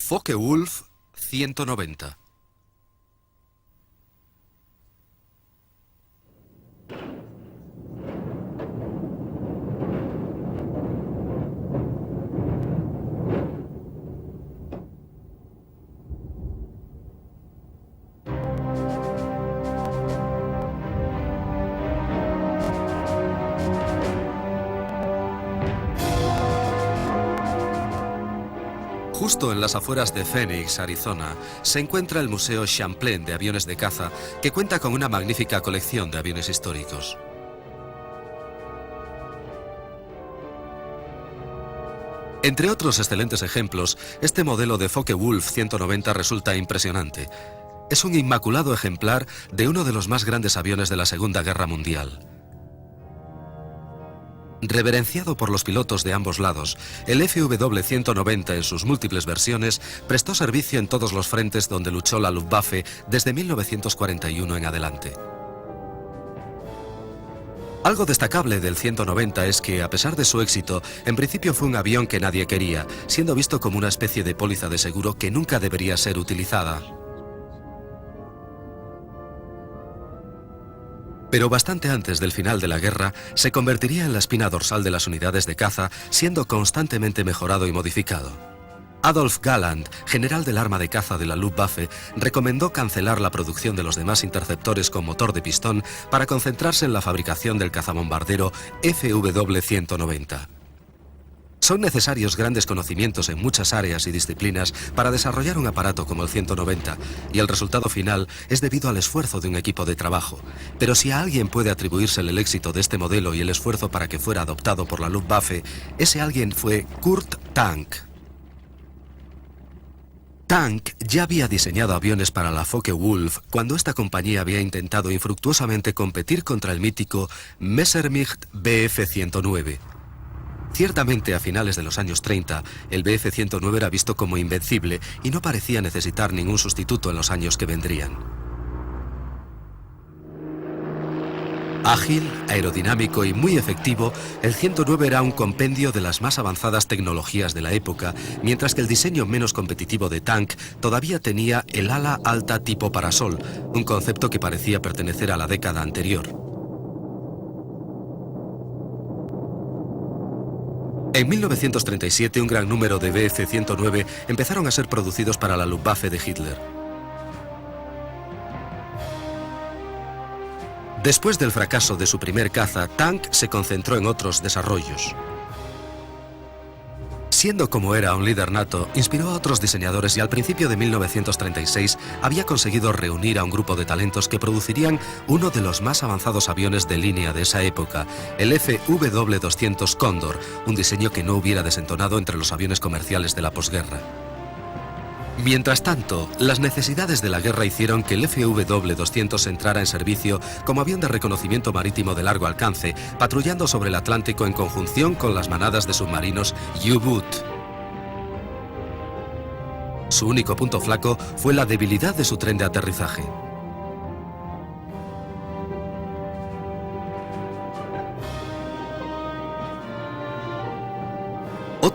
Focke-Wulf 190. Justo en las afueras de Phoenix, Arizona, se encuentra el Museo Champlain de aviones de caza, que cuenta con una magnífica colección de aviones históricos. Entre otros excelentes ejemplos, este modelo de Focke-Wulf 190 resulta impresionante. Es un inmaculado ejemplar de uno de los más grandes aviones de la Segunda Guerra Mundial. Reverenciado por los pilotos de ambos lados, el FW-190 en sus múltiples versiones prestó servicio en todos los frentes donde luchó la Luftwaffe desde 1941 en adelante. Algo destacable del 190 es que, a pesar de su éxito, en principio fue un avión que nadie quería, siendo visto como una especie de póliza de seguro que nunca debería ser utilizada. Pero bastante antes del final de la guerra, se convertiría en la espina dorsal de las unidades de caza, siendo constantemente mejorado y modificado. Adolf Galland, general del arma de caza de la Luftwaffe, recomendó cancelar la producción de los demás interceptores con motor de pistón para concentrarse en la fabricación del cazabombardero FW-190. Son necesarios grandes conocimientos en muchas áreas y disciplinas para desarrollar un aparato como el 190, y el resultado final es debido al esfuerzo de un equipo de trabajo. Pero si a alguien puede atribuírsele el éxito de este modelo y el esfuerzo para que fuera adoptado por la Luftwaffe, ese alguien fue Kurt Tank. Tank ya había diseñado aviones para la Focke-Wulf cuando esta compañía había intentado infructuosamente competir contra el mítico Messerschmitt Bf-109. Ciertamente, a finales de los años 30, el Bf-109 era visto como invencible y no parecía necesitar ningún sustituto en los años que vendrían. Ágil, aerodinámico y muy efectivo, el 109 era un compendio de las más avanzadas tecnologías de la época, mientras que el diseño menos competitivo de Tank todavía tenía el ala alta tipo parasol, un concepto que parecía pertenecer a la década anterior. En 1937, un gran número de Bf-109 empezaron a ser producidos para la Luftwaffe de Hitler. Después del fracaso de su primer caza, Tank se concentró en otros desarrollos. Siendo como era un líder nato, inspiró a otros diseñadores y al principio de 1936 había conseguido reunir a un grupo de talentos que producirían uno de los más avanzados aviones de línea de esa época, el FW-200 Cóndor, un diseño que no hubiera desentonado entre los aviones comerciales de la posguerra. Mientras tanto, las necesidades de la guerra hicieron que el FW-200 entrara en servicio como avión de reconocimiento marítimo de largo alcance, patrullando sobre el Atlántico en conjunción con las manadas de submarinos U-Boot. Su único punto flaco fue la debilidad de su tren de aterrizaje.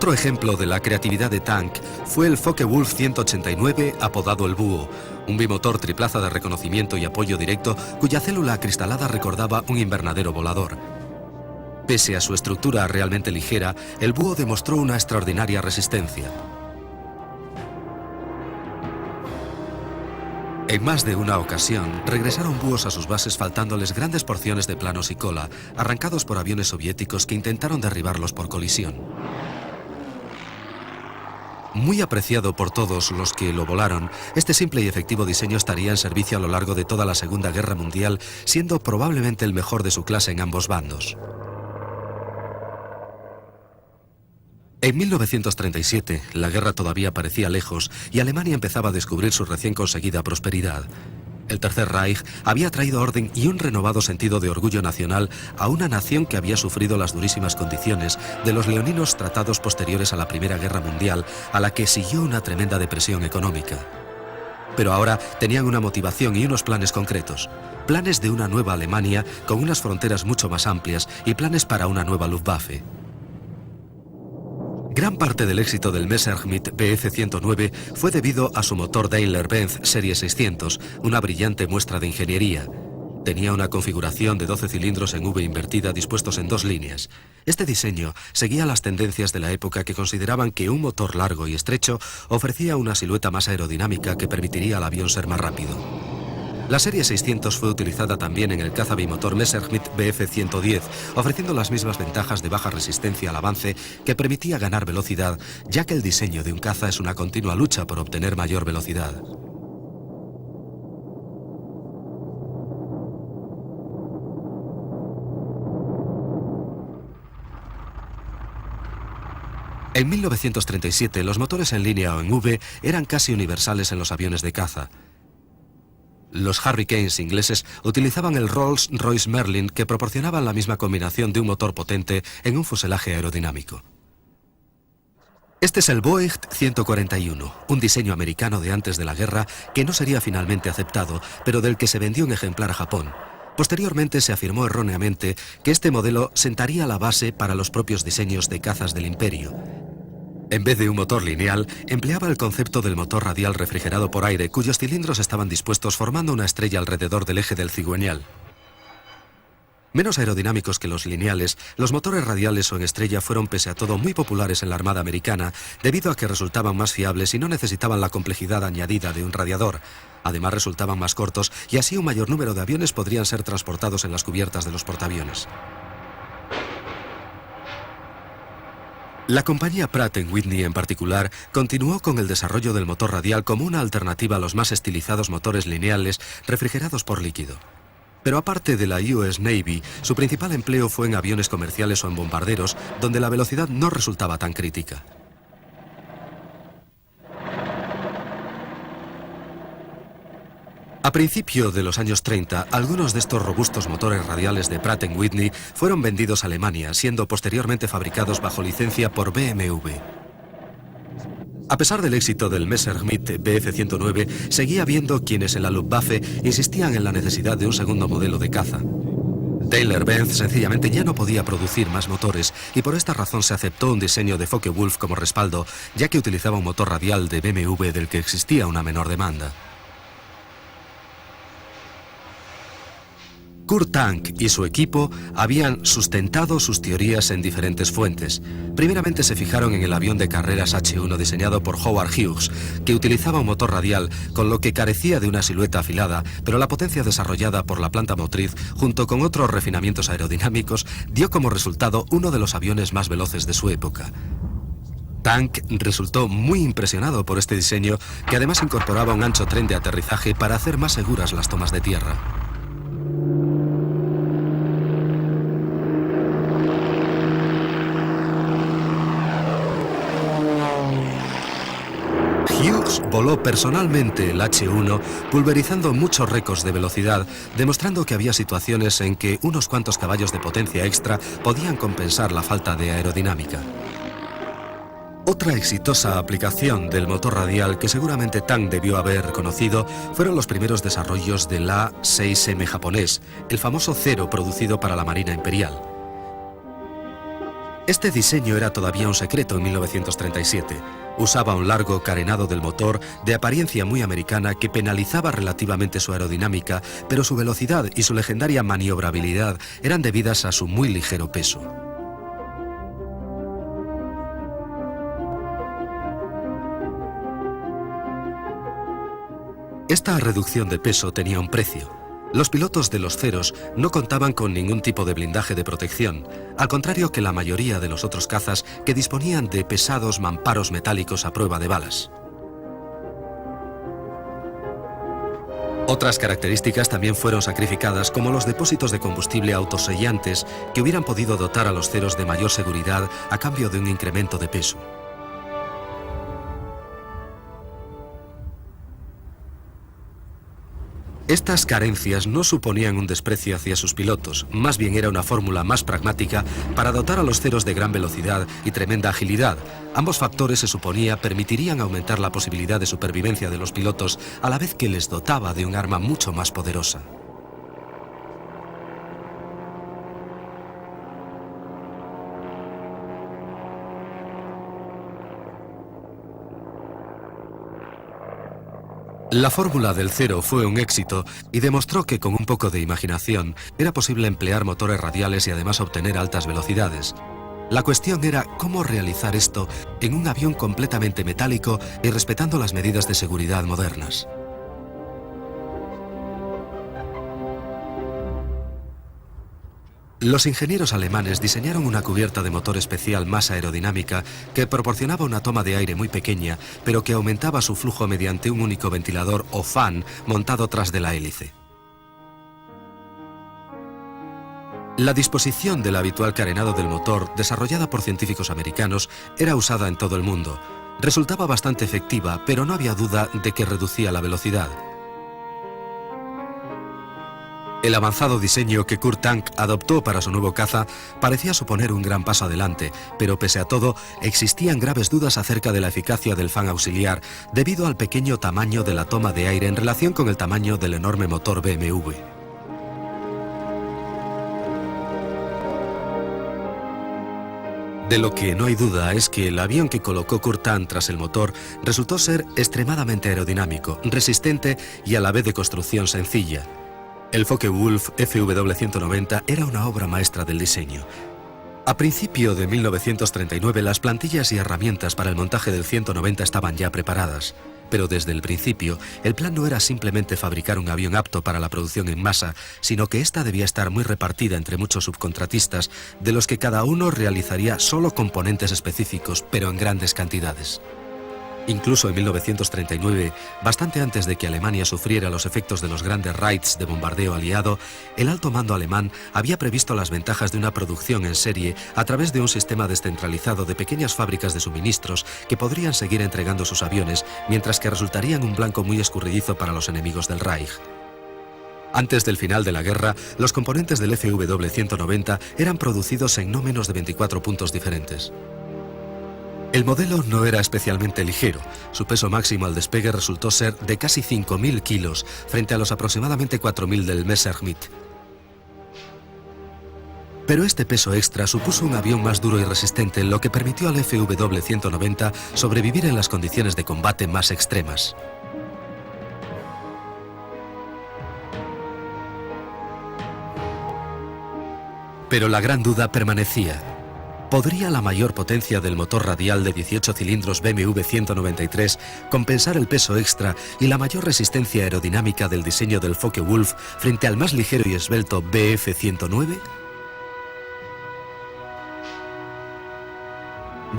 Otro ejemplo de la creatividad de Tank fue el Focke-Wulf 189, apodado el Búho, un bimotor triplaza de reconocimiento y apoyo directo cuya célula acristalada recordaba un invernadero volador. Pese a su estructura realmente ligera, el Búho demostró una extraordinaria resistencia. En más de una ocasión, regresaron búhos a sus bases faltándoles grandes porciones de planos y cola, arrancados por aviones soviéticos que intentaron derribarlos por colisión. Muy apreciado por todos los que lo volaron, este simple y efectivo diseño estaría en servicio a lo largo de toda la Segunda Guerra Mundial, siendo probablemente el mejor de su clase en ambos bandos. En 1937, la guerra todavía parecía lejos y Alemania empezaba a descubrir su recién conseguida prosperidad. El Tercer Reich había traído orden y un renovado sentido de orgullo nacional a una nación que había sufrido las durísimas condiciones de los leoninos tratados posteriores a la Primera Guerra Mundial, a la que siguió una tremenda depresión económica. Pero ahora tenían una motivación y unos planes concretos. Planes de una nueva Alemania con unas fronteras mucho más amplias y planes para una nueva Luftwaffe. Gran parte del éxito del Messerschmitt Bf 109 fue debido a su motor Daimler-Benz Serie 600, una brillante muestra de ingeniería. Tenía una configuración de 12 cilindros en V invertida dispuestos en 2 líneas. Este diseño seguía las tendencias de la época, que consideraban que un motor largo y estrecho ofrecía una silueta más aerodinámica que permitiría al avión ser más rápido. La serie 600 fue utilizada también en el caza bimotor Messerschmitt Bf 110, ofreciendo las mismas ventajas de baja resistencia al avance que permitía ganar velocidad, ya que el diseño de un caza es una continua lucha por obtener mayor velocidad. En 1937, los motores en línea o en V eran casi universales en los aviones de caza. Los Hurricanes ingleses utilizaban el Rolls-Royce Merlin, que proporcionaban la misma combinación de un motor potente en un fuselaje aerodinámico. Este es el Voigt 141, un diseño americano de antes de la guerra que no sería finalmente aceptado, pero del que se vendió un ejemplar a Japón. Posteriormente se afirmó erróneamente que este modelo sentaría la base para los propios diseños de cazas del Imperio. En vez de un motor lineal, empleaba el concepto del motor radial refrigerado por aire, cuyos cilindros estaban dispuestos formando una estrella alrededor del eje del cigüeñal. Menos aerodinámicos que los lineales, los motores radiales o en estrella fueron pese a todo muy populares en la Armada Americana, debido a que resultaban más fiables y no necesitaban la complejidad añadida de un radiador. Además, resultaban más cortos y así un mayor número de aviones podrían ser transportados en las cubiertas de los portaaviones. La compañía Pratt & Whitney en particular continuó con el desarrollo del motor radial como una alternativa a los más estilizados motores lineales refrigerados por líquido. Pero aparte de la US Navy, su principal empleo fue en aviones comerciales o en bombarderos, donde la velocidad no resultaba tan crítica. A principios de los años 30, algunos de estos robustos motores radiales de Pratt & Whitney fueron vendidos a Alemania, siendo posteriormente fabricados bajo licencia por BMW. A pesar del éxito del Messerschmitt Bf 109, seguía habiendo quienes en la Luftwaffe insistían en la necesidad de un segundo modelo de caza. Daimler-Benz sencillamente ya no podía producir más motores y por esta razón se aceptó un diseño de Focke-Wulf como respaldo, ya que utilizaba un motor radial de BMW del que existía una menor demanda. Kurt Tank y su equipo habían sustentado sus teorías en diferentes fuentes. Primeramente se fijaron en el avión de carreras H-1 diseñado por Howard Hughes, que utilizaba un motor radial, con lo que carecía de una silueta afilada, pero la potencia desarrollada por la planta motriz, junto con otros refinamientos aerodinámicos, dio como resultado uno de los aviones más veloces de su época. Tank resultó muy impresionado por este diseño, que además incorporaba un ancho tren de aterrizaje para hacer más seguras las tomas de tierra. Hughes voló personalmente el H-1, pulverizando muchos récords de velocidad, demostrando que había situaciones en que unos cuantos caballos de potencia extra podían compensar la falta de aerodinámica. Otra exitosa aplicación del motor radial que seguramente Tank debió haber conocido fueron los primeros desarrollos del A-6M japonés, el famoso Zero producido para la Marina Imperial. Este diseño era todavía un secreto en 1937. Usaba un largo carenado del motor de apariencia muy americana que penalizaba relativamente su aerodinámica, pero su velocidad y su legendaria maniobrabilidad eran debidas a su muy ligero peso. Esta reducción de peso tenía un precio. Los pilotos de los Zeros no contaban con ningún tipo de blindaje de protección, al contrario que la mayoría de los otros cazas que disponían de pesados mamparos metálicos a prueba de balas. Otras características también fueron sacrificadas, como los depósitos de combustible autosellantes que hubieran podido dotar a los Zeros de mayor seguridad a cambio de un incremento de peso. Estas carencias no suponían un desprecio hacia sus pilotos, más bien era una fórmula más pragmática para dotar a los Zeros de gran velocidad y tremenda agilidad. Ambos factores, se suponía, permitirían aumentar la posibilidad de supervivencia de los pilotos, a la vez que les dotaba de un arma mucho más poderosa. La fórmula del cero fue un éxito y demostró que con un poco de imaginación era posible emplear motores radiales y además obtener altas velocidades. La cuestión era cómo realizar esto en un avión completamente metálico y respetando las medidas de seguridad modernas. Los ingenieros alemanes diseñaron una cubierta de motor especial más aerodinámica que proporcionaba una toma de aire muy pequeña, pero que aumentaba su flujo mediante un único ventilador o fan montado tras de la hélice. La disposición del habitual carenado del motor, desarrollada por científicos americanos, era usada en todo el mundo. Resultaba bastante efectiva, pero no había duda de que reducía la velocidad. El avanzado diseño que Kurt Tank adoptó para su nuevo caza parecía suponer un gran paso adelante, pero pese a todo, existían graves dudas acerca de la eficacia del fan auxiliar debido al pequeño tamaño de la toma de aire en relación con el tamaño del enorme motor BMW. De lo que no hay duda es que el avión que colocó Kurt Tank tras el motor resultó ser extremadamente aerodinámico, resistente y a la vez de construcción sencilla. El Focke-Wulf FW-190 era una obra maestra del diseño. A principio de 1939 las plantillas y herramientas para el montaje del 190 estaban ya preparadas, pero desde el principio el plan no era simplemente fabricar un avión apto para la producción en masa, sino que ésta debía estar muy repartida entre muchos subcontratistas, de los que cada uno realizaría solo componentes específicos, pero en grandes cantidades. Incluso en 1939, bastante antes de que Alemania sufriera los efectos de los grandes raids de bombardeo aliado, el alto mando alemán había previsto las ventajas de una producción en serie a través de un sistema descentralizado de pequeñas fábricas de suministros que podrían seguir entregando sus aviones, mientras que resultarían un blanco muy escurridizo para los enemigos del Reich. Antes del final de la guerra, los componentes del FW-190 eran producidos en no menos de 24 puntos diferentes. El modelo no era especialmente ligero. Su peso máximo al despegue resultó ser de casi 5.000 kilos frente a los aproximadamente 4.000 del Messerschmitt. Pero este peso extra supuso un avión más duro y resistente, lo que permitió al FW-190 sobrevivir en las condiciones de combate más extremas. Pero la gran duda permanecía. ¿Podría la mayor potencia del motor radial de 18 cilindros BMW 193 compensar el peso extra y la mayor resistencia aerodinámica del diseño del Focke-Wulf frente al más ligero y esbelto Bf 109?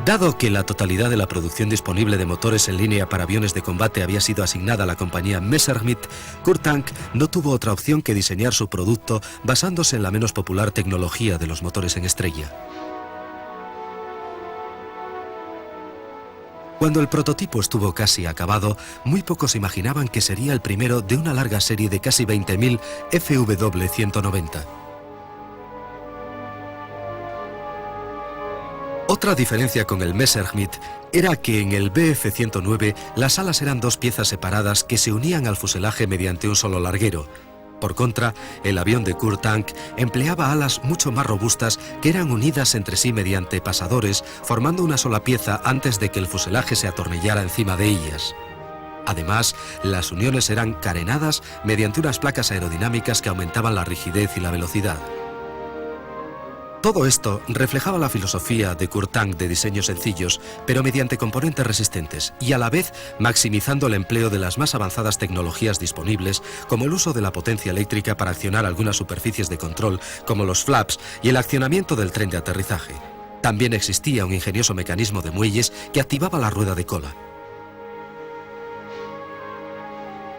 Dado que la totalidad de la producción disponible de motores en línea para aviones de combate había sido asignada a la compañía Messerschmitt, Kurt Tank no tuvo otra opción que diseñar su producto basándose en la menos popular tecnología de los motores en estrella. Cuando el prototipo estuvo casi acabado, muy pocos imaginaban que sería el primero de una larga serie de casi 20.000 FW-190. Otra diferencia con el Messerschmitt era que en el Bf-109 las alas eran dos piezas separadas que se unían al fuselaje mediante un solo larguero. Por contra, el avión de Kurt Tank empleaba alas mucho más robustas que eran unidas entre sí mediante pasadores, formando una sola pieza antes de que el fuselaje se atornillara encima de ellas. Además, las uniones eran carenadas mediante unas placas aerodinámicas que aumentaban la rigidez y la velocidad. Todo esto reflejaba la filosofía de Kurt Tank de diseños sencillos, pero mediante componentes resistentes, y a la vez maximizando el empleo de las más avanzadas tecnologías disponibles, como el uso de la potencia eléctrica para accionar algunas superficies de control, como los flaps y el accionamiento del tren de aterrizaje. También existía un ingenioso mecanismo de muelles que activaba la rueda de cola.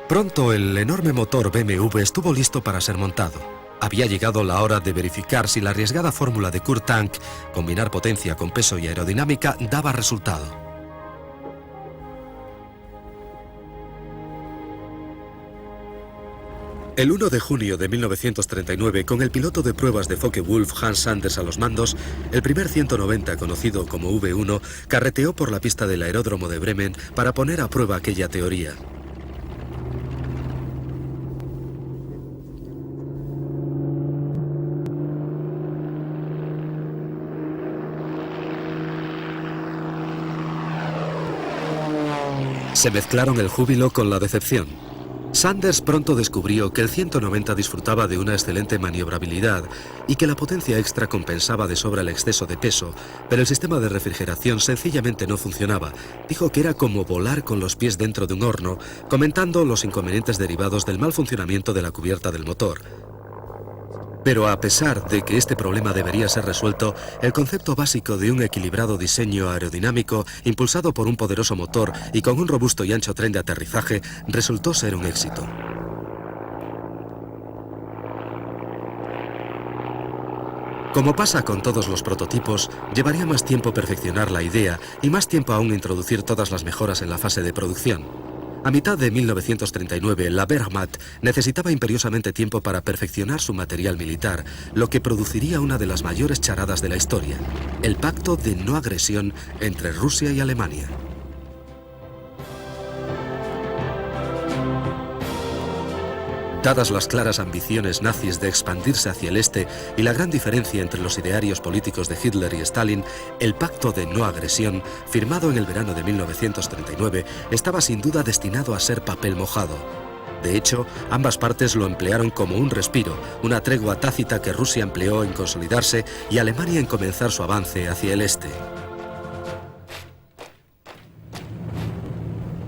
Pronto el enorme motor BMW estuvo listo para ser montado. Había llegado la hora de verificar si la arriesgada fórmula de Kurt Tank, combinar potencia con peso y aerodinámica, daba resultado. El 1 de junio de 1939, con el piloto de pruebas de Focke-Wulf Hans Sanders a los mandos, el primer 190, conocido como V1, carreteó por la pista del aeródromo de Bremen para poner a prueba aquella teoría. Se mezclaron el júbilo con la decepción. Sanders pronto descubrió que el 190 disfrutaba de una excelente maniobrabilidad y que la potencia extra compensaba de sobra el exceso de peso, pero el sistema de refrigeración sencillamente no funcionaba. Dijo que era como volar con los pies dentro de un horno, comentando los inconvenientes derivados del mal funcionamiento de la cubierta del motor. Pero a pesar de que este problema debería ser resuelto, el concepto básico de un equilibrado diseño aerodinámico, impulsado por un poderoso motor y con un robusto y ancho tren de aterrizaje, resultó ser un éxito. Como pasa con todos los prototipos, llevaría más tiempo perfeccionar la idea y más tiempo aún introducir todas las mejoras en la fase de producción. A mitad de 1939, la Wehrmacht necesitaba imperiosamente tiempo para perfeccionar su material militar, lo que produciría una de las mayores charadas de la historia, el pacto de no agresión entre Rusia y Alemania. Dadas las claras ambiciones nazis de expandirse hacia el este y la gran diferencia entre los idearios políticos de Hitler y Stalin, el pacto de no agresión, firmado en el verano de 1939, estaba sin duda destinado a ser papel mojado. De hecho, ambas partes lo emplearon como un respiro, una tregua tácita que Rusia empleó en consolidarse y Alemania en comenzar su avance hacia el este.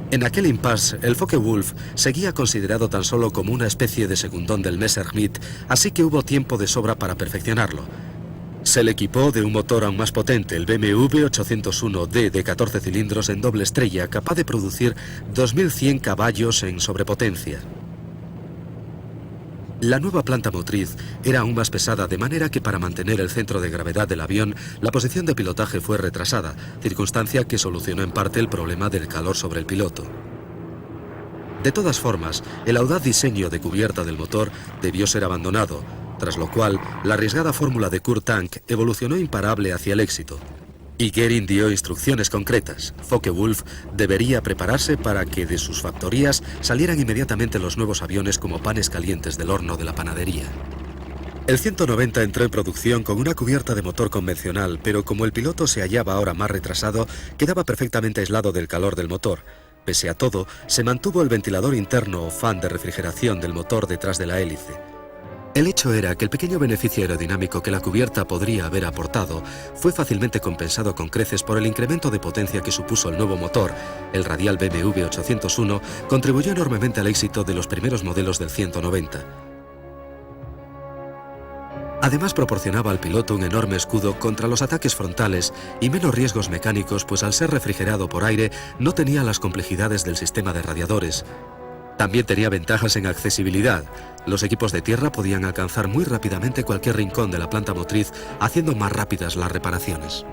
En aquel impasse, el Focke-Wulf seguía considerado tan solo como una especie de segundón del Messerschmitt, así que hubo tiempo de sobra para perfeccionarlo. Se le equipó de un motor aún más potente, el BMW 801D de 14 cilindros en doble estrella, capaz de producir 2100 caballos en sobrepotencia. La nueva planta motriz era aún más pesada, de manera que para mantener el centro de gravedad del avión, la posición de pilotaje fue retrasada, circunstancia que solucionó en parte el problema del calor sobre el piloto. De todas formas, el audaz diseño de cubierta del motor debió ser abandonado, tras lo cual la arriesgada fórmula de Kurt Tank evolucionó imparable hacia el éxito. Y Goering dio instrucciones concretas. Focke-Wulf debería prepararse para que de sus factorías salieran inmediatamente los nuevos aviones como panes calientes del horno de la panadería. El 190 entró en producción con una cubierta de motor convencional, pero como el piloto se hallaba ahora más retrasado, quedaba perfectamente aislado del calor del motor. Pese a todo, se mantuvo el ventilador interno o fan de refrigeración del motor detrás de la hélice. El hecho era que el pequeño beneficio aerodinámico que la cubierta podría haber aportado fue fácilmente compensado con creces por el incremento de potencia que supuso el nuevo motor. El radial BMW 801 contribuyó enormemente al éxito de los primeros modelos del 190. Además proporcionaba al piloto un enorme escudo contra los ataques frontales y menos riesgos mecánicos, pues al ser refrigerado por aire no tenía las complejidades del sistema de radiadores. También tenía ventajas en accesibilidad. Los equipos de tierra podían alcanzar muy rápidamente cualquier rincón de la planta motriz, haciendo más rápidas las reparaciones.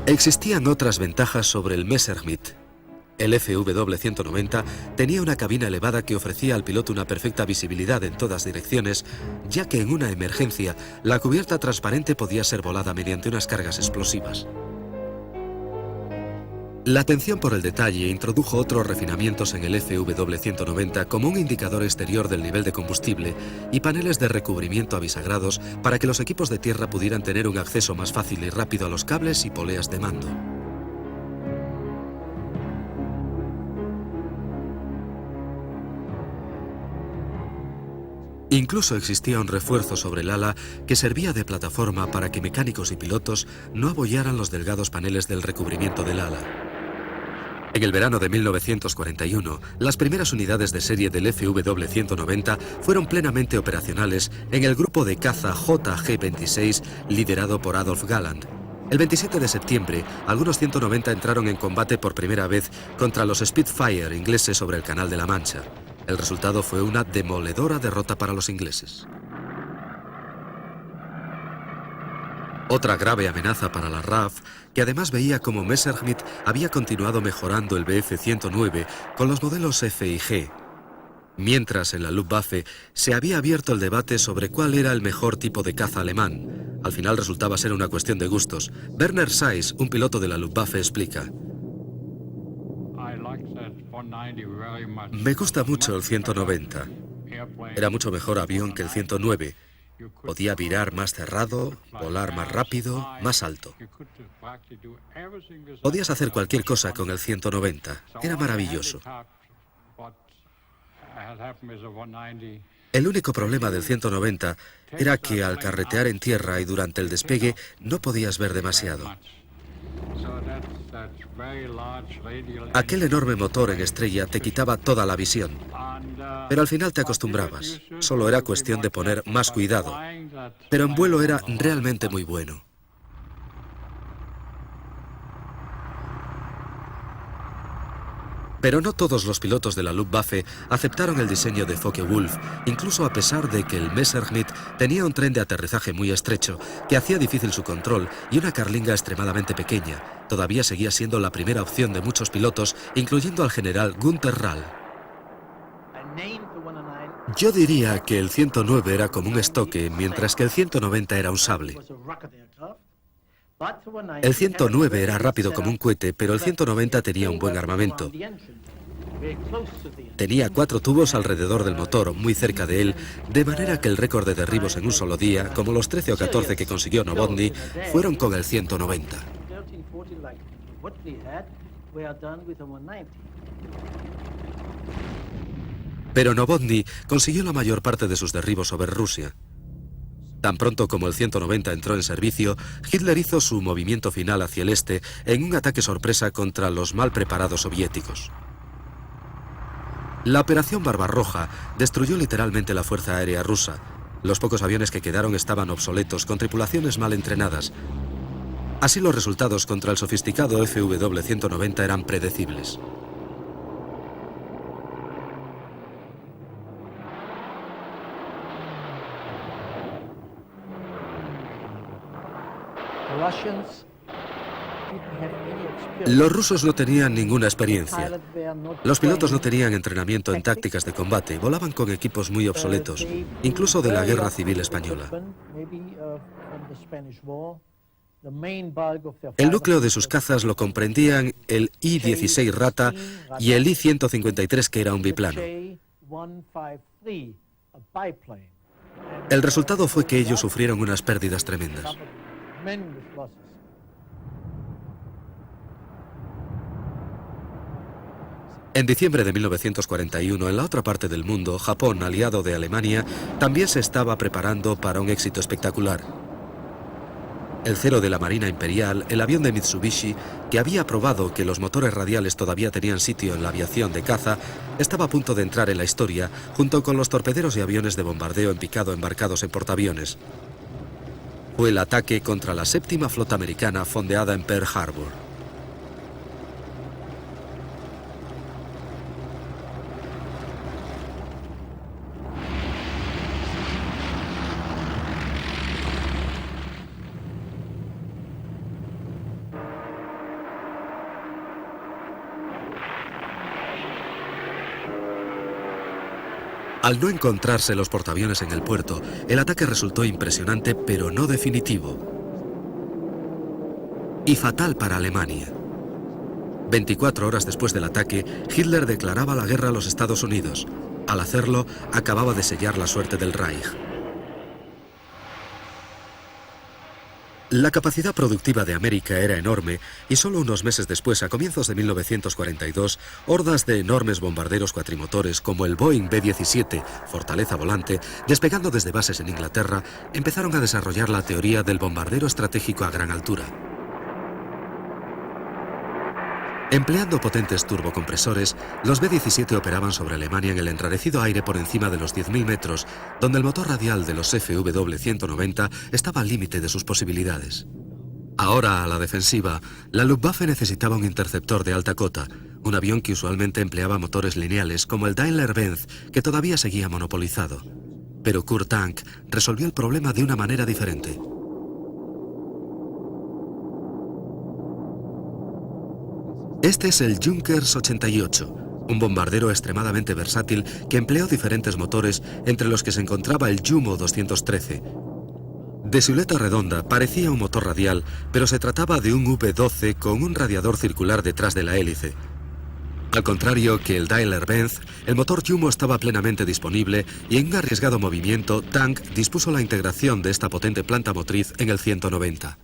Existían otras ventajas sobre el Messerschmitt. El FW-190 tenía una cabina elevada que ofrecía al piloto una perfecta visibilidad en todas direcciones, ya que en una emergencia la cubierta transparente podía ser volada mediante unas cargas explosivas. La atención por el detalle introdujo otros refinamientos en el FW-190 como un indicador exterior del nivel de combustible y paneles de recubrimiento avisagrados para que los equipos de tierra pudieran tener un acceso más fácil y rápido a los cables y poleas de mando. Incluso existía un refuerzo sobre el ala que servía de plataforma para que mecánicos y pilotos no abollaran los delgados paneles del recubrimiento del ala. En el verano de 1941, las primeras unidades de serie del FW-190 fueron plenamente operacionales en el grupo de caza JG-26 liderado por Adolf Galland. El 27 de septiembre, algunos 190 entraron en combate por primera vez contra los Spitfire ingleses sobre el Canal de la Mancha. El resultado fue una demoledora derrota para los ingleses. Otra grave amenaza para la RAF, que además veía como Messerschmitt había continuado mejorando el Bf-109 con los modelos F y G. Mientras en la Luftwaffe se había abierto el debate sobre cuál era el mejor tipo de caza alemán. Al final resultaba ser una cuestión de gustos. Werner Seiss, un piloto de la Luftwaffe, explica: me gusta mucho el 190. Era mucho mejor avión que el 109. Podía virar más cerrado, volar más rápido, más alto. Podías hacer cualquier cosa con el 190. Era maravilloso. El único problema del 190 era que al carretear en tierra y durante el despegue no podías ver demasiado. Aquel enorme motor en estrella te quitaba toda la visión. Pero al final te acostumbrabas. Solo era cuestión de poner más cuidado. Pero en vuelo era realmente muy bueno. Pero no todos los pilotos de la Luftwaffe aceptaron el diseño de Focke-Wulf, incluso a pesar de que el Messerschmitt tenía un tren de aterrizaje muy estrecho, que hacía difícil su control, y una carlinga extremadamente pequeña. Todavía seguía siendo la primera opción de muchos pilotos, incluyendo al general Günther Rall. Yo diría que el 109 era como un estoque, mientras que el 190 era un sable. El 109 era rápido como un cohete, pero el 190 tenía un buen armamento. Tenía 4 tubos alrededor del motor, muy cerca de él, de manera que el récord de derribos en un solo día, como los 13 o 14 que consiguió Novotny, fueron con el 190. Pero Novotny consiguió la mayor parte de sus derribos sobre Rusia. Tan pronto como el 190 entró en servicio, Hitler hizo su movimiento final hacia el este en un ataque sorpresa contra los mal preparados soviéticos. La operación Barbarroja destruyó literalmente la fuerza aérea rusa. Los pocos aviones que quedaron estaban obsoletos, con tripulaciones mal entrenadas. Así los resultados contra el sofisticado FW-190 eran predecibles. Los rusos no tenían ninguna experiencia. Los pilotos no tenían entrenamiento en tácticas de combate, volaban con equipos muy obsoletos, incluso de la Guerra Civil Española. El núcleo de sus cazas lo comprendían el I-16 Rata y el I-153, que era un biplano. El resultado fue que ellos sufrieron unas pérdidas tremendas. En diciembre de 1941, en la otra parte del mundo, Japón, aliado de Alemania, también se estaba preparando para un éxito espectacular. El Zero de la Marina Imperial, el avión de Mitsubishi, que había probado que los motores radiales todavía tenían sitio en la aviación de caza, estaba a punto de entrar en la historia, junto con los torpederos y aviones de bombardeo en picado embarcados en portaaviones. Fue el ataque contra la 7ª Flota Americana fondeada en Pearl Harbor. Al no encontrarse los portaaviones en el puerto, el ataque resultó impresionante, pero no definitivo. Y fatal para Alemania. 24 horas después del ataque, Hitler declaraba la guerra a los Estados Unidos. Al hacerlo, acababa de sellar la suerte del Reich. La capacidad productiva de América era enorme y solo unos meses después, a comienzos de 1942, hordas de enormes bombarderos cuatrimotores como el Boeing B-17, Fortaleza Volante, despegando desde bases en Inglaterra, empezaron a desarrollar la teoría del bombardero estratégico a gran altura. Empleando potentes turbocompresores, los B-17 operaban sobre Alemania en el enrarecido aire por encima de los 10.000 metros, donde el motor radial de los FW-190 estaba al límite de sus posibilidades. Ahora, a la defensiva, la Luftwaffe necesitaba un interceptor de alta cota, un avión que usualmente empleaba motores lineales como el Daimler-Benz, que todavía seguía monopolizado. Pero Kurt Tank resolvió el problema de una manera diferente. Este es el Junkers 88, un bombardero extremadamente versátil que empleó diferentes motores, entre los que se encontraba el Jumo 213. De silueta redonda, parecía un motor radial, pero se trataba de un V-12 con un radiador circular detrás de la hélice. Al contrario que el Daimler-Benz, el motor Jumo estaba plenamente disponible y en un arriesgado movimiento, Tank dispuso la integración de esta potente planta motriz en el 190.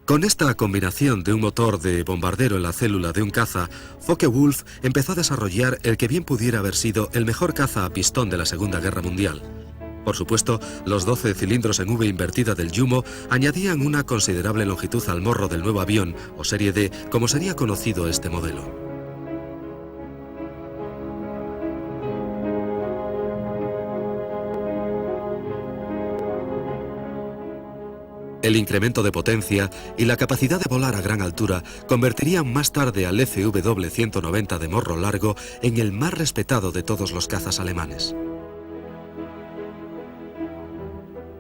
Con esta combinación de un motor de bombardero en la célula de un caza, Focke-Wulf empezó a desarrollar el que bien pudiera haber sido el mejor caza a pistón de la Segunda Guerra Mundial. Por supuesto, los 12 cilindros en V invertida del Jumo añadían una considerable longitud al morro del nuevo avión, o Serie D, como sería conocido este modelo. El incremento de potencia y la capacidad de volar a gran altura convertirían más tarde al FW-190 de morro largo en el más respetado de todos los cazas alemanes.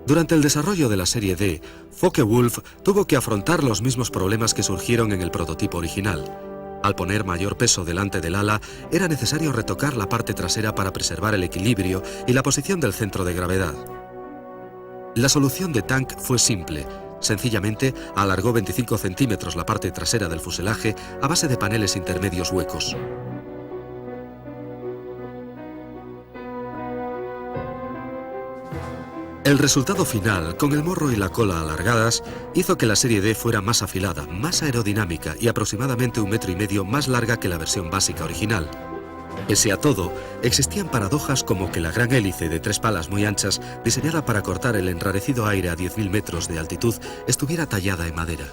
Durante el desarrollo de la serie D, Focke-Wulf tuvo que afrontar los mismos problemas que surgieron en el prototipo original. Al poner mayor peso delante del ala, era necesario retocar la parte trasera para preservar el equilibrio y la posición del centro de gravedad. La solución de Tank fue simple. Sencillamente alargó 25 centímetros la parte trasera del fuselaje a base de paneles intermedios huecos. El resultado final, con el morro y la cola alargadas, hizo que la serie D fuera más afilada, más aerodinámica y aproximadamente 1,5 metros más larga que la versión básica original. Pese a todo, existían paradojas como que la gran hélice de 3 palas muy anchas, diseñada para cortar el enrarecido aire a 10.000 metros de altitud, estuviera tallada en madera.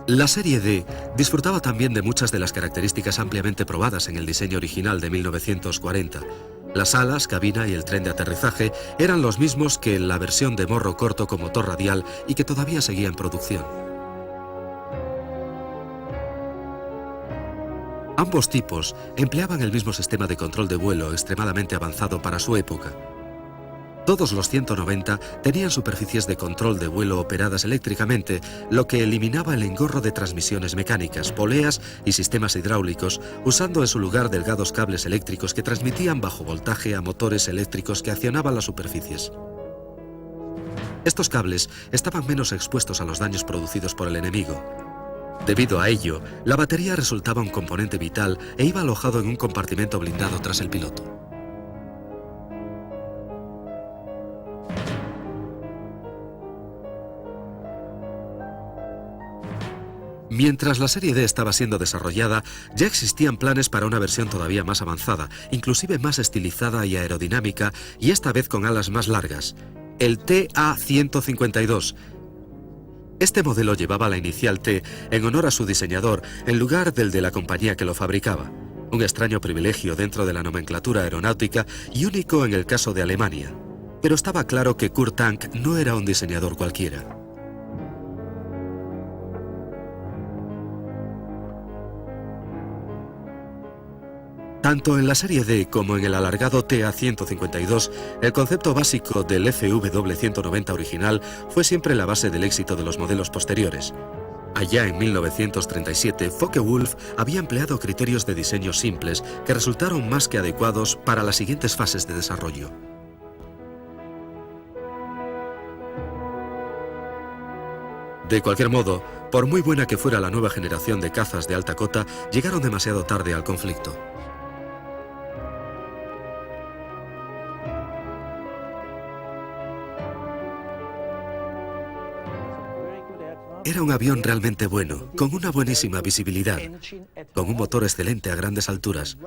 La serie D disfrutaba también de muchas de las características ampliamente probadas en el diseño original de 1940. Las alas, cabina y el tren de aterrizaje eran los mismos que en la versión de morro corto con motor radial y que todavía seguía en producción. Ambos tipos empleaban el mismo sistema de control de vuelo extremadamente avanzado para su época. Todos los 190 tenían superficies de control de vuelo operadas eléctricamente, lo que eliminaba el engorro de transmisiones mecánicas, poleas y sistemas hidráulicos, usando en su lugar delgados cables eléctricos que transmitían bajo voltaje a motores eléctricos que accionaban las superficies. Estos cables estaban menos expuestos a los daños producidos por el enemigo. Debido a ello, la batería resultaba un componente vital e iba alojado en un compartimento blindado tras el piloto. Mientras la serie D estaba siendo desarrollada, ya existían planes para una versión todavía más avanzada, inclusive más estilizada y aerodinámica, y esta vez con alas más largas, el TA-152. Este modelo llevaba la inicial T en honor a su diseñador, en lugar del de la compañía que lo fabricaba. Un extraño privilegio dentro de la nomenclatura aeronáutica y único en el caso de Alemania. Pero estaba claro que Kurt Tank no era un diseñador cualquiera. Tanto en la serie D como en el alargado TA-152, el concepto básico del FW-190 original fue siempre la base del éxito de los modelos posteriores. Allá en 1937, Focke-Wulf había empleado criterios de diseño simples que resultaron más que adecuados para las siguientes fases de desarrollo. De cualquier modo, por muy buena que fuera la nueva generación de cazas de alta cota, llegaron demasiado tarde al conflicto. Era un avión realmente bueno, con una buenísima visibilidad, con un motor excelente a grandes alturas,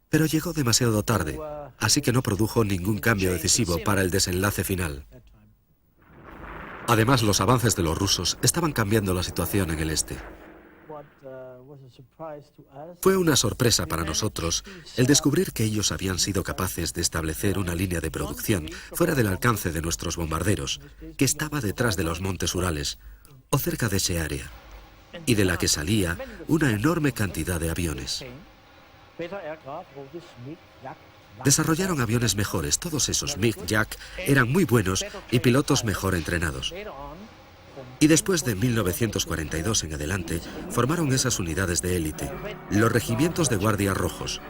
pero llegó demasiado tarde, así que no produjo ningún cambio decisivo para el desenlace final. Además, los avances de los rusos estaban cambiando la situación en el este. Fue una sorpresa para nosotros el descubrir que ellos habían sido capaces de establecer una línea de producción fuera del alcance de nuestros bombarderos, que estaba detrás de los montes Urales, o cerca de ese área, y de la que salía una enorme cantidad de aviones. Desarrollaron aviones mejores, todos esos MiG-Jack eran muy buenos y pilotos mejor entrenados. Y después de 1942 en adelante, formaron esas unidades de élite, los regimientos de guardias rojos.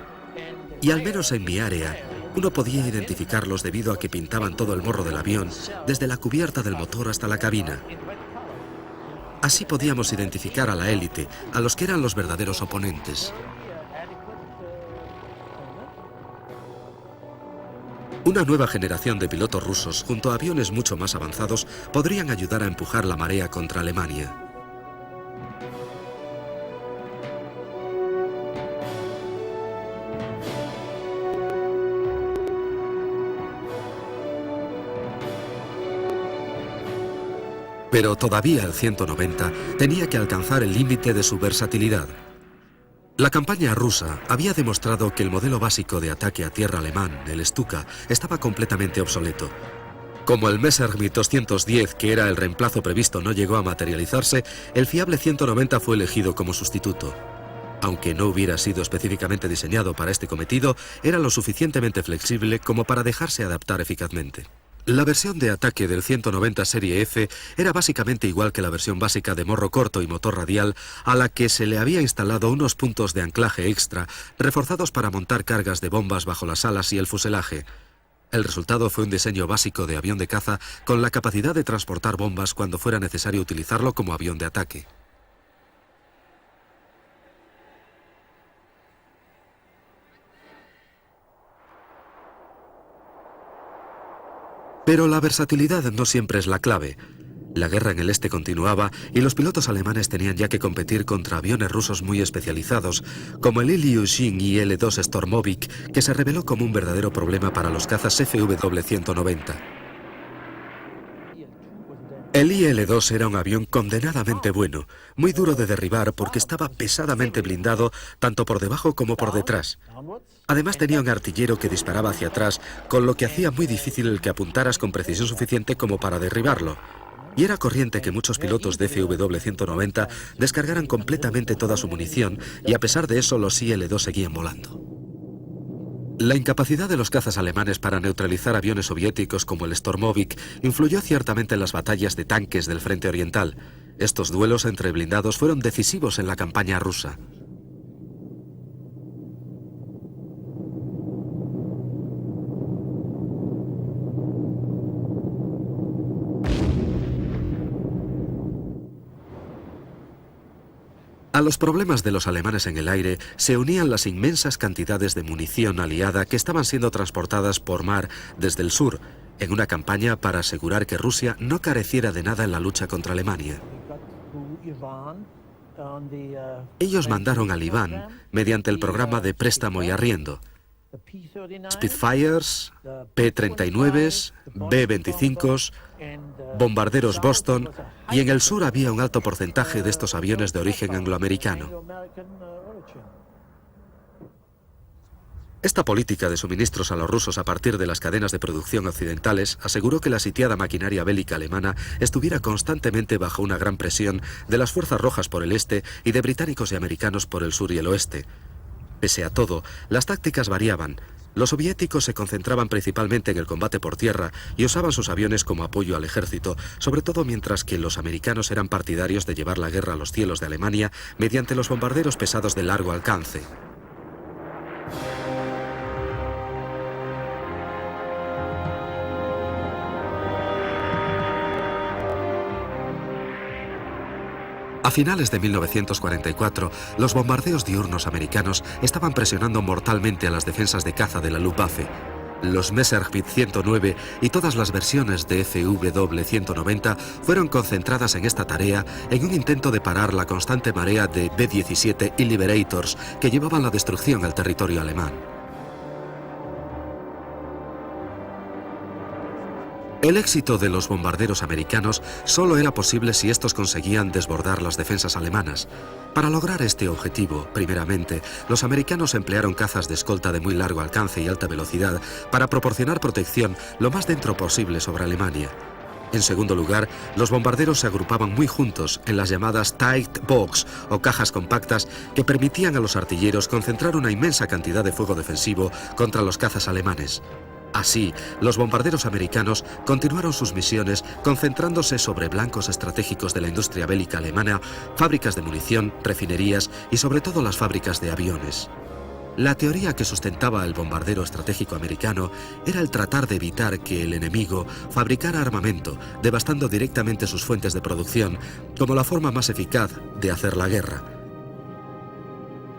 Y al menos en mi área, uno podía identificarlos debido a que pintaban todo el morro del avión, desde la cubierta del motor hasta la cabina. Así podíamos identificar a la élite, a los que eran los verdaderos oponentes. Una nueva generación de pilotos rusos, junto a aviones mucho más avanzados, podrían ayudar a empujar la marea contra Alemania. Pero todavía el 190 tenía que alcanzar el límite de su versatilidad. La campaña rusa había demostrado que el modelo básico de ataque a tierra alemán, el Stuka, estaba completamente obsoleto. Como el Messerschmitt 210, que era el reemplazo previsto, no llegó a materializarse, el fiable 190 fue elegido como sustituto. Aunque no hubiera sido específicamente diseñado para este cometido, era lo suficientemente flexible como para dejarse adaptar eficazmente. La versión de ataque del 190 Serie F era básicamente igual que la versión básica de morro corto y motor radial, a la que se le había instalado unos puntos de anclaje extra, reforzados para montar cargas de bombas bajo las alas y el fuselaje. El resultado fue un diseño básico de avión de caza con la capacidad de transportar bombas cuando fuera necesario utilizarlo como avión de ataque. Pero la versatilidad no siempre es la clave. La guerra en el este continuaba y los pilotos alemanes tenían ya que competir contra aviones rusos muy especializados, como el Ilyushin IL-2 Stormovik, que se reveló como un verdadero problema para los cazas FW-190. El IL-2 era un avión condenadamente bueno, muy duro de derribar porque estaba pesadamente blindado tanto por debajo como por detrás. Además tenía un artillero que disparaba hacia atrás, con lo que hacía muy difícil el que apuntaras con precisión suficiente como para derribarlo. Y era corriente que muchos pilotos de FW-190 descargaran completamente toda su munición y a pesar de eso los IL-2 seguían volando. La incapacidad de los cazas alemanes para neutralizar aviones soviéticos como el Stormovik influyó ciertamente en las batallas de tanques del frente oriental. Estos duelos entre blindados fueron decisivos en la campaña rusa. A los problemas de los alemanes en el aire se unían las inmensas cantidades de munición aliada que estaban siendo transportadas por mar desde el sur, en una campaña para asegurar que Rusia no careciera de nada en la lucha contra Alemania. Ellos mandaron al Iván mediante el programa de préstamo y arriendo. Spitfires, P-39s, B-25s, bombarderos Boston, y en el sur había un alto porcentaje de estos aviones de origen angloamericano. Esta política de suministros a los rusos a partir de las cadenas de producción occidentales aseguró que la sitiada maquinaria bélica alemana estuviera constantemente bajo una gran presión de las fuerzas rojas por el este y de británicos y americanos por el sur y el oeste. Pese a todo, las tácticas variaban. Los soviéticos se concentraban principalmente en el combate por tierra y usaban sus aviones como apoyo al ejército, sobre todo mientras que los americanos eran partidarios de llevar la guerra a los cielos de Alemania mediante los bombarderos pesados de largo alcance. A finales de 1944, los bombardeos diurnos americanos estaban presionando mortalmente a las defensas de caza de la Luftwaffe. Los Messerschmitt 109 y todas las versiones de FW-190 fueron concentradas en esta tarea en un intento de parar la constante marea de B-17 y Liberators que llevaban la destrucción al territorio alemán. El éxito de los bombarderos americanos solo era posible si estos conseguían desbordar las defensas alemanas. Para lograr este objetivo, primeramente, los americanos emplearon cazas de escolta de muy largo alcance y alta velocidad para proporcionar protección lo más dentro posible sobre Alemania. En segundo lugar, los bombarderos se agrupaban muy juntos en las llamadas tight box o cajas compactas que permitían a los artilleros concentrar una inmensa cantidad de fuego defensivo contra los cazas alemanes. Así, los bombarderos americanos continuaron sus misiones concentrándose sobre blancos estratégicos de la industria bélica alemana, fábricas de munición, refinerías y sobre todo las fábricas de aviones. La teoría que sustentaba el bombardero estratégico americano era el tratar de evitar que el enemigo fabricara armamento, devastando directamente sus fuentes de producción, como la forma más eficaz de hacer la guerra.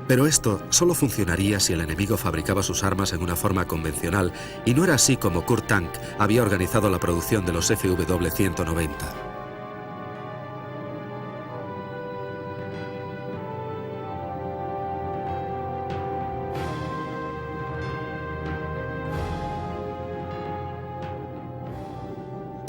Pero esto solo funcionaría si el enemigo fabricaba sus armas en una forma convencional, y no era así como Kurt Tank había organizado la producción de los FW-190.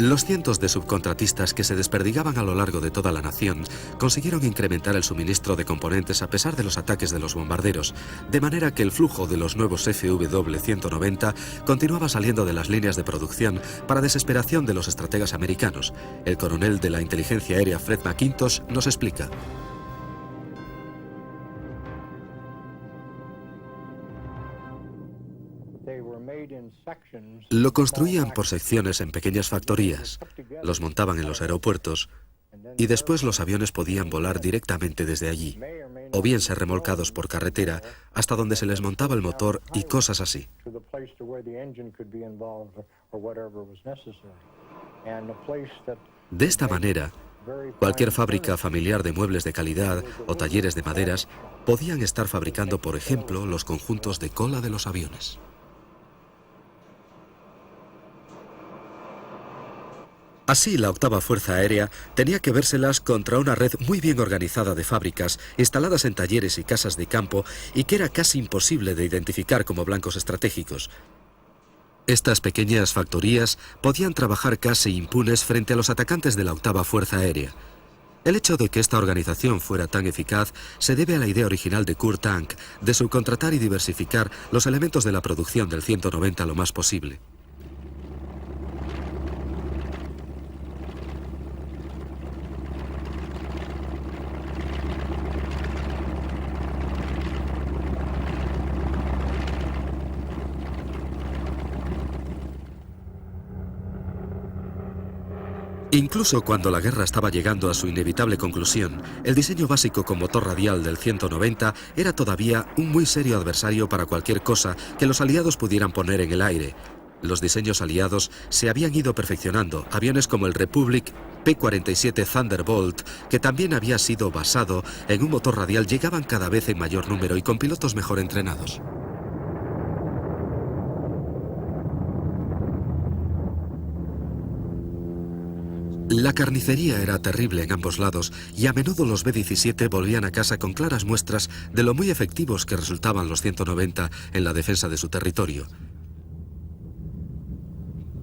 Los cientos de subcontratistas que se desperdigaban a lo largo de toda la nación consiguieron incrementar el suministro de componentes a pesar de los ataques de los bombarderos, de manera que el flujo de los nuevos FW-190 continuaba saliendo de las líneas de producción para desesperación de los estrategas americanos. El coronel de la inteligencia aérea Fred McIntosh nos explica. Lo construían por secciones en pequeñas factorías, los montaban en los aeropuertos y después los aviones podían volar directamente desde allí, o bien ser remolcados por carretera hasta donde se les montaba el motor y cosas así. De esta manera, cualquier fábrica familiar de muebles de calidad o talleres de maderas podían estar fabricando, por ejemplo, los conjuntos de cola de los aviones. Así, la octava Fuerza Aérea tenía que vérselas contra una red muy bien organizada de fábricas instaladas en talleres y casas de campo y que era casi imposible de identificar como blancos estratégicos. Estas pequeñas factorías podían trabajar casi impunes frente a los atacantes de la octava Fuerza Aérea. El hecho de que esta organización fuera tan eficaz se debe a la idea original de Kurt Tank de subcontratar y diversificar los elementos de la producción del 190 lo más posible. Incluso cuando la guerra estaba llegando a su inevitable conclusión, el diseño básico con motor radial del 190 era todavía un muy serio adversario para cualquier cosa que los aliados pudieran poner en el aire. Los diseños aliados se habían ido perfeccionando. Aviones como el Republic P-47 Thunderbolt, que también había sido basado en un motor radial, llegaban cada vez en mayor número y con pilotos mejor entrenados. La carnicería era terrible en ambos lados y a menudo los B-17 volvían a casa con claras muestras de lo muy efectivos que resultaban los 190 en la defensa de su territorio.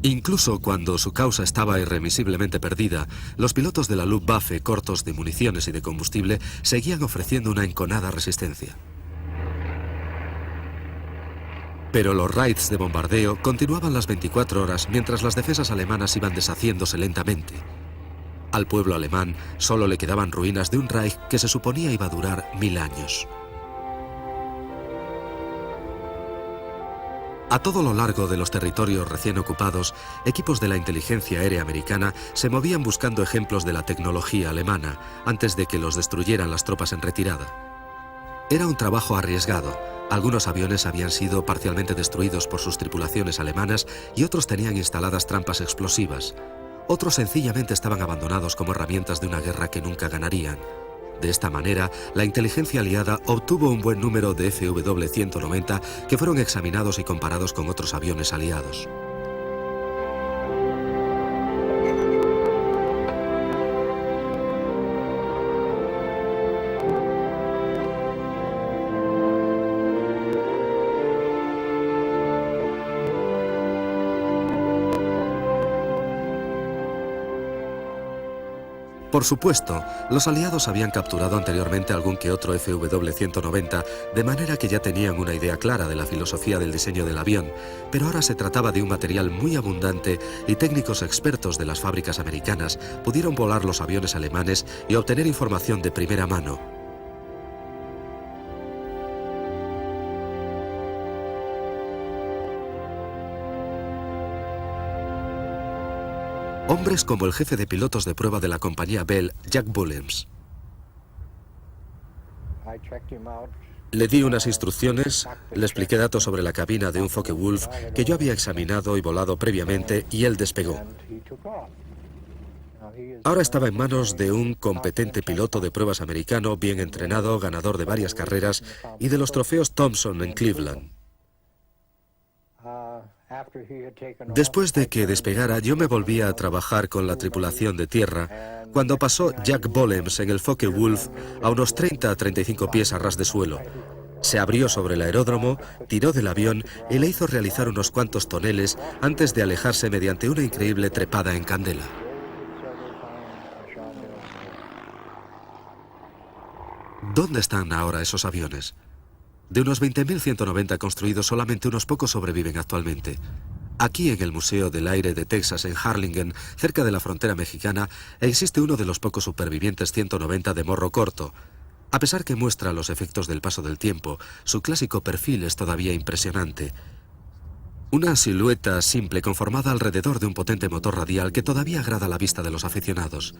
Incluso cuando su causa estaba irremisiblemente perdida, los pilotos de la Luftwaffe, cortos de municiones y de combustible, seguían ofreciendo una enconada resistencia. Pero los raids de bombardeo continuaban las 24 horas mientras las defensas alemanas iban deshaciéndose lentamente. Al pueblo alemán solo le quedaban ruinas de un Reich que se suponía iba a durar 1000 años. A todo lo largo de los territorios recién ocupados, equipos de la inteligencia aérea americana se movían buscando ejemplos de la tecnología alemana antes de que los destruyeran las tropas en retirada. Era un trabajo arriesgado. Algunos aviones habían sido parcialmente destruidos por sus tripulaciones alemanas y otros tenían instaladas trampas explosivas. Otros sencillamente estaban abandonados como herramientas de una guerra que nunca ganarían. De esta manera, la inteligencia aliada obtuvo un buen número de FW-190 que fueron examinados y comparados con otros aviones aliados. Por supuesto, los aliados habían capturado anteriormente algún que otro FW-190, de manera que ya tenían una idea clara de la filosofía del diseño del avión, pero ahora se trataba de un material muy abundante y técnicos expertos de las fábricas americanas pudieron volar los aviones alemanes y obtener información de primera mano. Hombres como el jefe de pilotos de prueba de la compañía Bell, Jack Bulliams. Le di unas instrucciones, le expliqué datos sobre la cabina de un Focke-Wulf que yo había examinado y volado previamente, y él despegó. Ahora estaba en manos de un competente piloto de pruebas americano, bien entrenado, ganador de varias carreras y de los trofeos Thompson en Cleveland. Después de que despegara, yo me volví a trabajar con la tripulación de tierra cuando pasó Jack Bulliams en el Focke-Wulf a unos 30 a 35 pies a ras de suelo. Se abrió sobre el aeródromo, tiró del avión y le hizo realizar unos cuantos toneles antes de alejarse mediante una increíble trepada en candela. ¿Dónde están ahora esos aviones? De unos 20.190 construidos, solamente unos pocos sobreviven actualmente. Aquí, en el Museo del Aire de Texas, en Harlingen, cerca de la frontera mexicana, existe uno de los pocos supervivientes 190 de morro corto. A pesar que muestra los efectos del paso del tiempo, su clásico perfil es todavía impresionante. Una silueta simple conformada alrededor de un potente motor radial que todavía agrada la vista de los aficionados.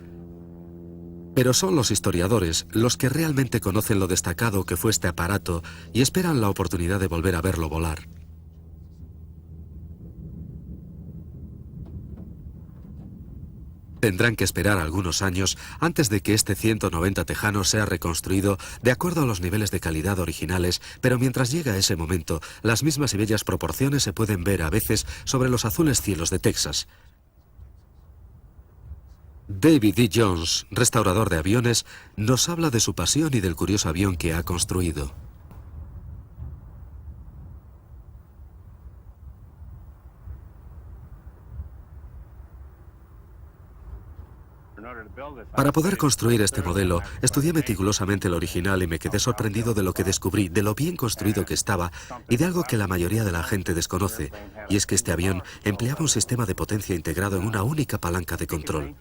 Pero son los historiadores los que realmente conocen lo destacado que fue este aparato y esperan la oportunidad de volver a verlo volar. Tendrán que esperar algunos años antes de que este 190 tejano sea reconstruido de acuerdo a los niveles de calidad originales, pero mientras llega ese momento, las mismas y bellas proporciones se pueden ver a veces sobre los azules cielos de Texas. David D. Jones, restaurador de aviones, nos habla de su pasión y del curioso avión que ha construido. Para poder construir este modelo, estudié meticulosamente el original y me quedé sorprendido de lo que descubrí, de lo bien construido que estaba y de algo que la mayoría de la gente desconoce, y es que este avión empleaba un sistema de potencia integrado en una única palanca de control.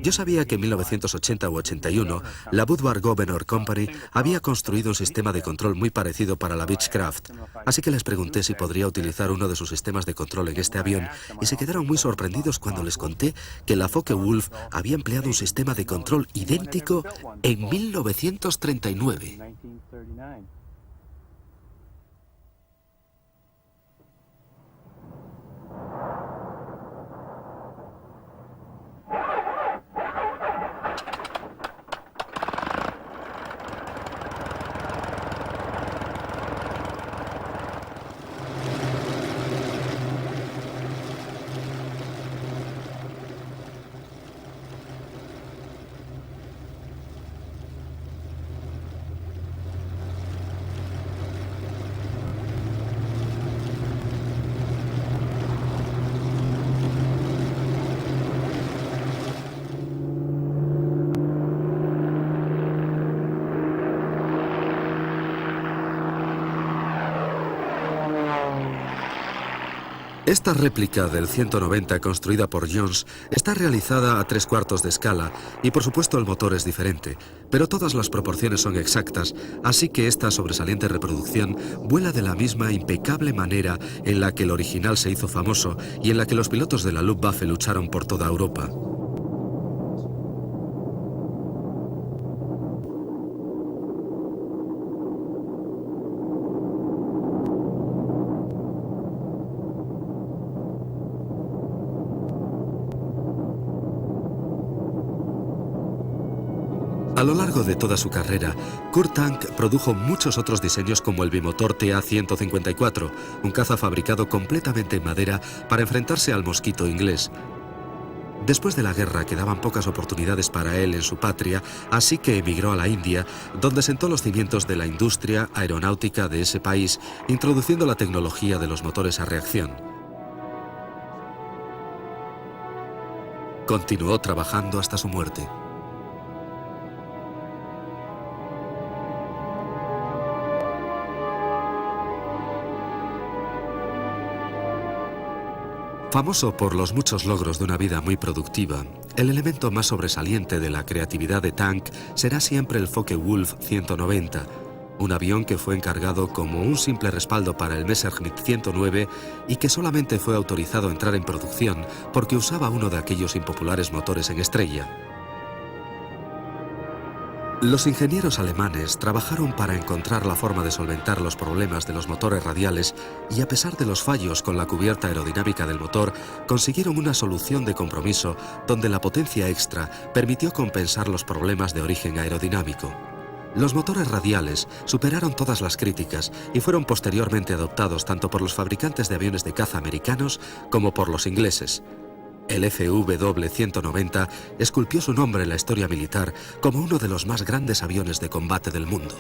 Yo sabía que en 1980 u 81, la Woodward Governor Company había construido un sistema de control muy parecido para la Beechcraft, así que les pregunté si podría utilizar uno de sus sistemas de control en este avión, y se quedaron muy sorprendidos cuando les conté que la Focke-Wulf había empleado un sistema de control idéntico en 1939. Esta réplica del 190 construida por Jones está realizada a 3/4 de escala y por supuesto el motor es diferente, pero todas las proporciones son exactas, así que esta sobresaliente reproducción vuela de la misma impecable manera en la que el original se hizo famoso y en la que los pilotos de la Luftwaffe lucharon por toda Europa. A lo largo de toda su carrera, Kurt Tank produjo muchos otros diseños como el bimotor TA-154, un caza fabricado completamente en madera para enfrentarse al mosquito inglés. Después de la guerra quedaban pocas oportunidades para él en su patria, así que emigró a la India, donde sentó los cimientos de la industria aeronáutica de ese país, introduciendo la tecnología de los motores a reacción. Continuó trabajando hasta su muerte. Famoso por los muchos logros de una vida muy productiva, el elemento más sobresaliente de la creatividad de Tank será siempre el Focke-Wulf 190. un avión que fue encargado como un simple respaldo para el Messerschmitt 109 y que solamente fue autorizado a entrar en producción porque usaba uno de aquellos impopulares motores en estrella. Los ingenieros alemanes trabajaron para encontrar la forma de solventar los problemas de los motores radiales y, a pesar de los fallos con la cubierta aerodinámica del motor, consiguieron una solución de compromiso donde la potencia extra permitió compensar los problemas de origen aerodinámico. Los motores radiales superaron todas las críticas y fueron posteriormente adoptados tanto por los fabricantes de aviones de caza americanos como por los ingleses. El FW-190 esculpió su nombre en la historia militar como uno de los más grandes aviones de combate del mundo.